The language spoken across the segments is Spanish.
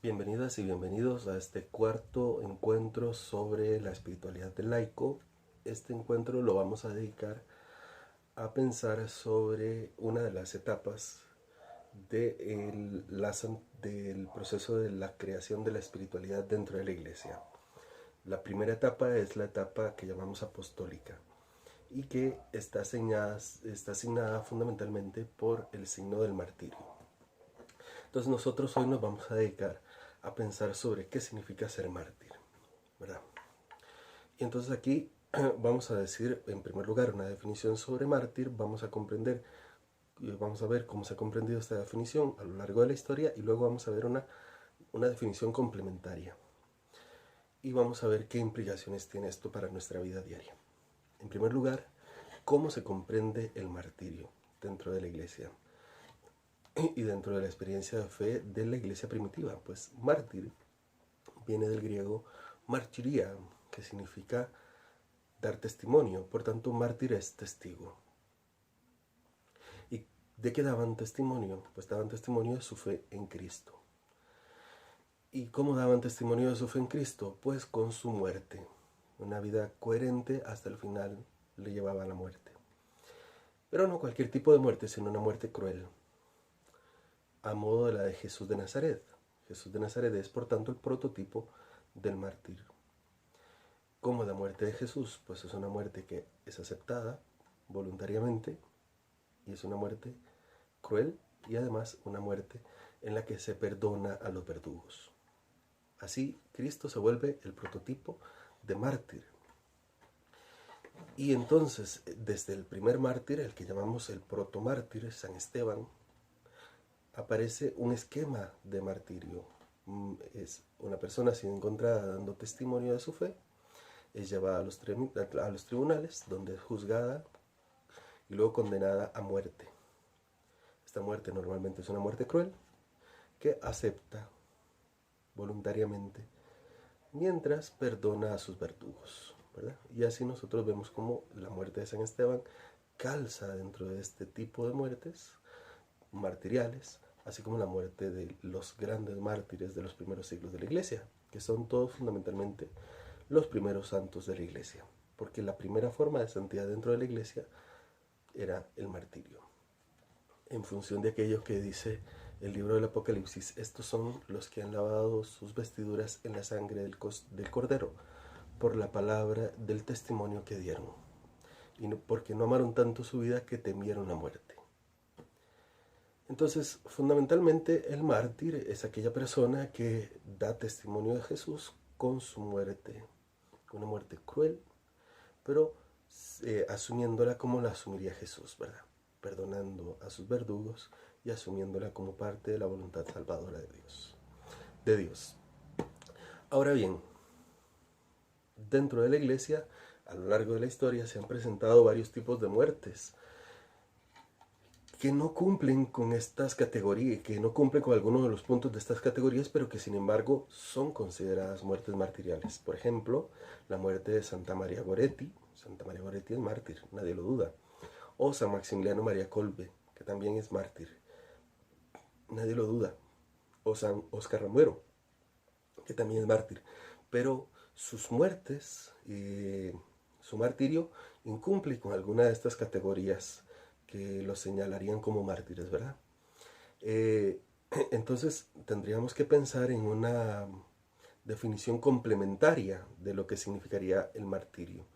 Bienvenidas y bienvenidos a este cuarto encuentro sobre la espiritualidad del laico. Este encuentro lo vamos a dedicar a pensar sobre una de las etapas del proceso de la creación de la espiritualidad dentro de la iglesia. La primera etapa es la etapa que llamamos apostólica y que está asignada fundamentalmente por el signo del martirio. Entonces nosotros hoy nos vamos a dedicar a pensar sobre qué significa ser mártir, ¿verdad? Y entonces aquí vamos a decir en primer lugar una definición sobre mártir, vamos a ver cómo se ha comprendido esta definición a lo largo de la historia y luego vamos a ver una definición complementaria. Y vamos a ver qué implicaciones tiene esto para nuestra vida diaria. En primer lugar, cómo se comprende el martirio dentro de la iglesia y dentro de la experiencia de fe de la iglesia primitiva. Pues mártir viene del griego martiría, que significa dar testimonio. Por tanto, mártir es testigo. ¿Y de qué daban testimonio? Pues daban testimonio de su fe en Cristo. ¿Y cómo daban testimonio de su fe en Cristo? Pues con su muerte. Una vida coherente hasta el final le llevaba a la muerte. Pero no cualquier tipo de muerte, sino una muerte cruel, a modo de la de Jesús de Nazaret. Jesús de Nazaret es, por tanto, el prototipo del mártir. ¿Cómo la muerte de Jesús? Pues es una muerte que es aceptada voluntariamente y es una muerte cruel y además una muerte en la que se perdona a los verdugos. Así, Cristo se vuelve el prototipo de mártir. Y entonces, desde el primer mártir, el que llamamos el protomártir, San Esteban, aparece un esquema de martirio. Es una persona siendo encontrada dando testimonio de su fe, es llevada a los tribunales, donde es juzgada y luego condenada a muerte. Esta muerte normalmente es una muerte cruel que acepta voluntariamente mientras perdona a sus verdugos, ¿verdad? Y así nosotros vemos cómo la muerte de San Esteban calza dentro de este tipo de muertes martiriales, así como la muerte de los grandes mártires de los primeros siglos de la iglesia, que son todos fundamentalmente los primeros santos de la iglesia, porque la primera forma de santidad dentro de la iglesia era el martirio. En función de aquello que dice el libro del Apocalipsis, estos son los que han lavado sus vestiduras en la sangre del Cordero, por la palabra del testimonio que dieron, y porque no amaron tanto su vida que temieron la muerte. Entonces, fundamentalmente, el mártir es aquella persona que da testimonio de Jesús con su muerte, una muerte cruel, pero asumiéndola como la asumiría Jesús, ¿verdad? Perdonando a sus verdugos y asumiéndola como parte de la voluntad salvadora de Dios. Ahora bien, dentro de la iglesia, a lo largo de la historia, se han presentado varios tipos de muertes que no cumplen con estas categorías, que no cumplen con algunos de los puntos de estas categorías, pero que sin embargo son consideradas muertes martiriales. Por ejemplo, la muerte de Santa María Goretti. Santa María Goretti es mártir, nadie lo duda. O San Maximiliano María Kolbe, que también es mártir, nadie lo duda. O San Oscar Romero, que también es mártir. Pero sus muertes y su martirio incumple con alguna de estas categorías que los señalarían como mártires, ¿verdad? Entonces tendríamos que pensar en una definición complementaria de lo que significaría el martirio.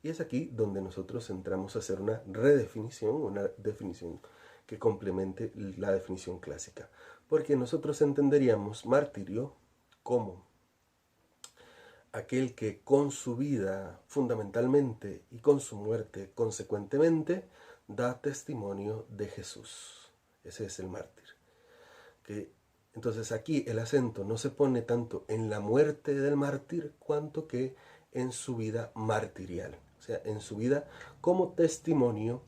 Y es aquí donde nosotros entramos a hacer una redefinición, una definición que complemente la definición clásica. Porque nosotros entenderíamos martirio como aquel que con su vida fundamentalmente y con su muerte consecuentemente da testimonio de Jesús. Ese es el mártir. Entonces aquí el acento no se pone tanto en la muerte del mártir cuanto que en su vida martirial, o sea, en su vida como testimonio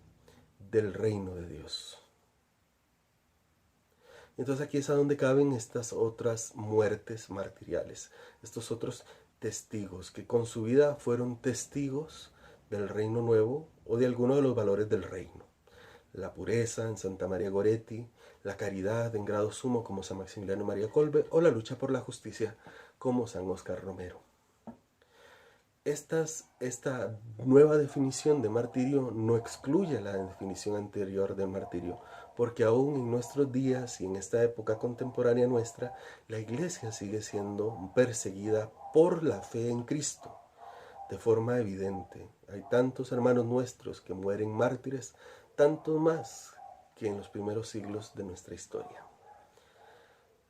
del reino de Dios. Entonces aquí es a donde caben estas otras muertes martiriales, estos otros testigos que con su vida fueron testigos del reino nuevo o de alguno de los valores del reino. La pureza en Santa María Goretti, la caridad en grado sumo como San Maximiliano María Kolbe o la lucha por la justicia como San Óscar Romero. Esta nueva definición de martirio no excluye la definición anterior de martirio, porque aún en nuestros días y en esta época contemporánea nuestra, la Iglesia sigue siendo perseguida por la fe en Cristo, de forma evidente. Hay tantos hermanos nuestros que mueren mártires, tanto más que en los primeros siglos de nuestra historia.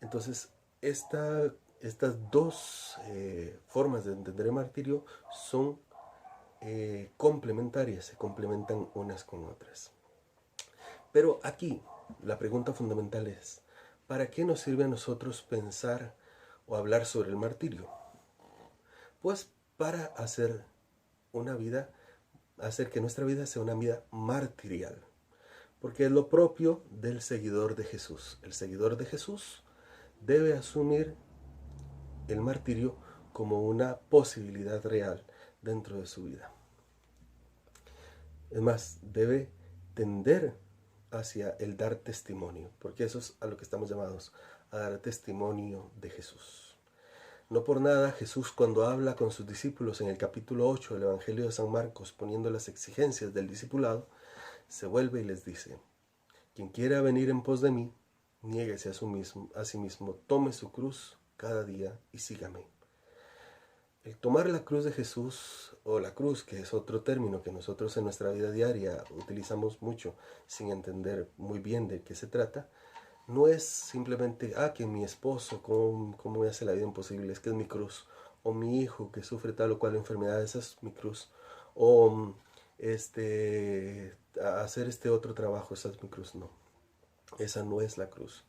Entonces, estas dos formas de entender el martirio son complementarias, se complementan unas con otras. Pero aquí la pregunta fundamental es, ¿para qué nos sirve a nosotros pensar o hablar sobre el martirio? Pues para hacer que nuestra vida sea una vida martirial, porque es lo propio del seguidor de Jesús. El seguidor de Jesús debe asumir el martirio como una posibilidad real dentro de su vida. Es más, debe tender hacia el dar testimonio, porque eso es a lo que estamos llamados, a dar testimonio de Jesús. No por nada Jesús, cuando habla con sus discípulos en el capítulo 8 del Evangelio de San Marcos, poniendo las exigencias del discipulado, se vuelve y les dice: quien quiera venir en pos de mí, niéguese a sí mismo, tome su cruz cada día y sígame. El tomar la cruz de Jesús, o la cruz, que es otro término que nosotros en nuestra vida diaria utilizamos mucho sin entender muy bien de qué se trata, no es simplemente, que mi esposo, ¿cómo me hace la vida imposible? Es que es mi cruz. O mi hijo que sufre tal o cual enfermedad, esa es mi cruz. O hacer este otro trabajo, esa es mi cruz. No, esa no es la cruz.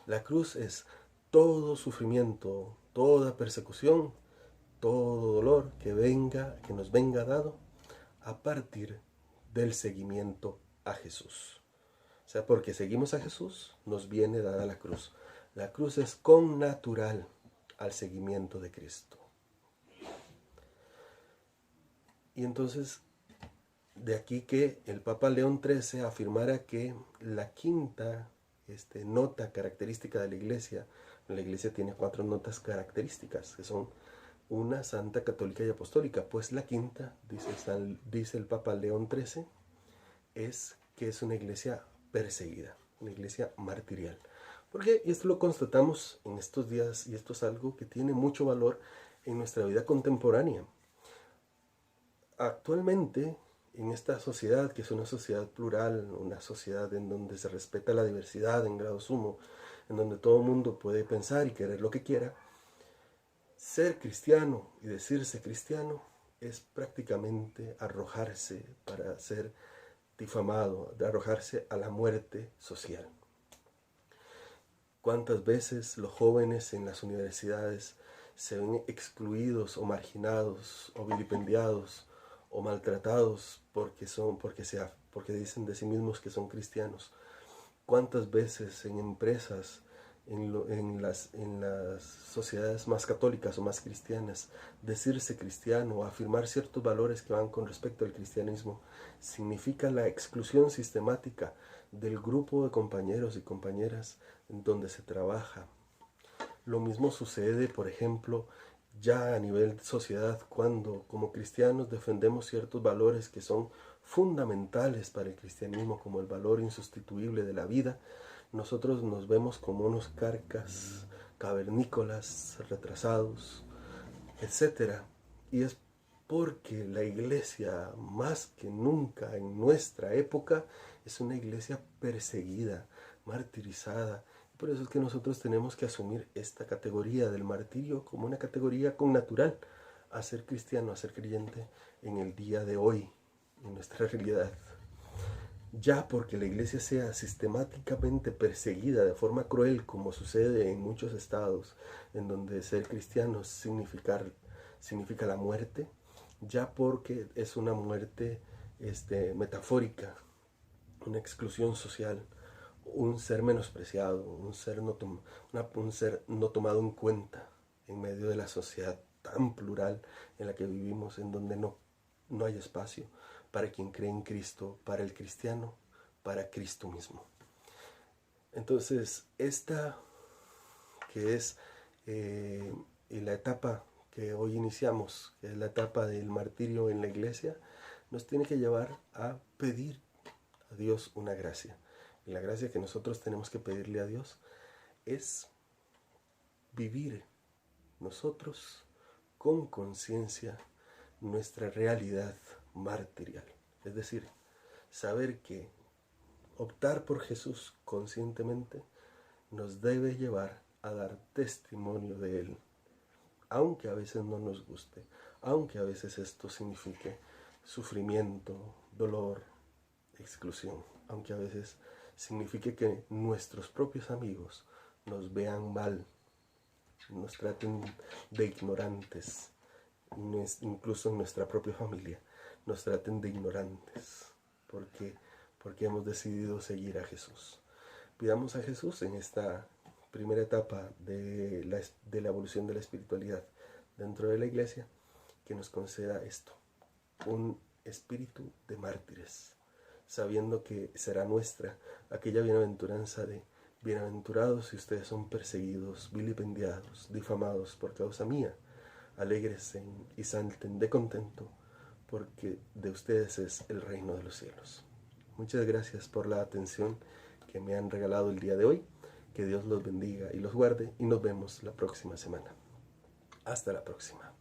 La cruz es todo sufrimiento, toda persecución, todo dolor que nos venga dado a partir del seguimiento a Jesús. O sea, porque seguimos a Jesús, nos viene dada la cruz. La cruz es connatural al seguimiento de Cristo. Y entonces, de aquí que el Papa León XIII afirmara que la quinta nota característica de la Iglesia tiene 4 notas características, que son una santa, católica y apostólica. Pues la quinta, dice el Papa León XIII, es que es una iglesia perseguida, una iglesia martirial. Porque esto lo constatamos en estos días, y esto es algo que tiene mucho valor en nuestra vida contemporánea. Actualmente, en esta sociedad, que es una sociedad plural, una sociedad en donde se respeta la diversidad en grado sumo, en donde todo el mundo puede pensar y querer lo que quiera, ser cristiano y decirse cristiano es prácticamente arrojarse para ser difamado, de arrojarse a la muerte social. ¿Cuántas veces los jóvenes en las universidades se ven excluidos o marginados o vilipendiados o maltratados porque dicen de sí mismos que son cristianos? ¿Cuántas veces en empresas, en las sociedades más católicas o más cristianas, decirse cristiano o afirmar ciertos valores que van con respecto al cristianismo significa la exclusión sistemática del grupo de compañeros y compañeras en donde se trabaja? Lo mismo sucede, por ejemplo, ya a nivel sociedad, cuando como cristianos defendemos ciertos valores que son fundamentales para el cristianismo, como el valor insustituible de la vida. Nosotros nos vemos como unos carcas cavernícolas, retrasados, etc. Y es porque la iglesia, más que nunca en nuestra época, es una iglesia perseguida, martirizada. Por eso es que nosotros tenemos que asumir esta categoría del martirio como una categoría connatural a ser cristiano, a ser creyente en el día de hoy, en nuestra realidad. Ya porque la iglesia sea sistemáticamente perseguida de forma cruel, como sucede en muchos estados, en donde ser cristiano significa la muerte, ya porque es una muerte metafórica, una exclusión social, un ser menospreciado, un ser no tomado en cuenta en medio de la sociedad tan plural en la que vivimos, en donde no hay espacio para quien cree en Cristo, para el cristiano, para Cristo mismo. Entonces, esta que es la etapa que hoy iniciamos, que es la etapa del martirio en la iglesia, nos tiene que llevar a pedir a Dios una gracia. Y la gracia que nosotros tenemos que pedirle a Dios es vivir nosotros con conciencia nuestra realidad martirial. Es decir, saber que optar por Jesús conscientemente nos debe llevar a dar testimonio de Él, aunque a veces no nos guste, aunque a veces esto signifique sufrimiento, dolor, exclusión, aunque a veces signifique que nuestros propios amigos nos vean mal, nos traten de ignorantes, incluso en nuestra propia familia, nos traten de ignorantes, porque hemos decidido seguir a Jesús. Pidamos a Jesús en esta primera etapa de la evolución de la espiritualidad dentro de la iglesia, que nos conceda esto, un espíritu de mártires, sabiendo que será nuestra aquella bienaventuranza de: bienaventurados si ustedes son perseguidos, vilipendiados, difamados por causa mía, alégresen y salten de contento, porque de ustedes es el reino de los cielos. Muchas gracias por la atención que me han regalado el día de hoy. Que Dios los bendiga y los guarde, y nos vemos la próxima semana. Hasta la próxima.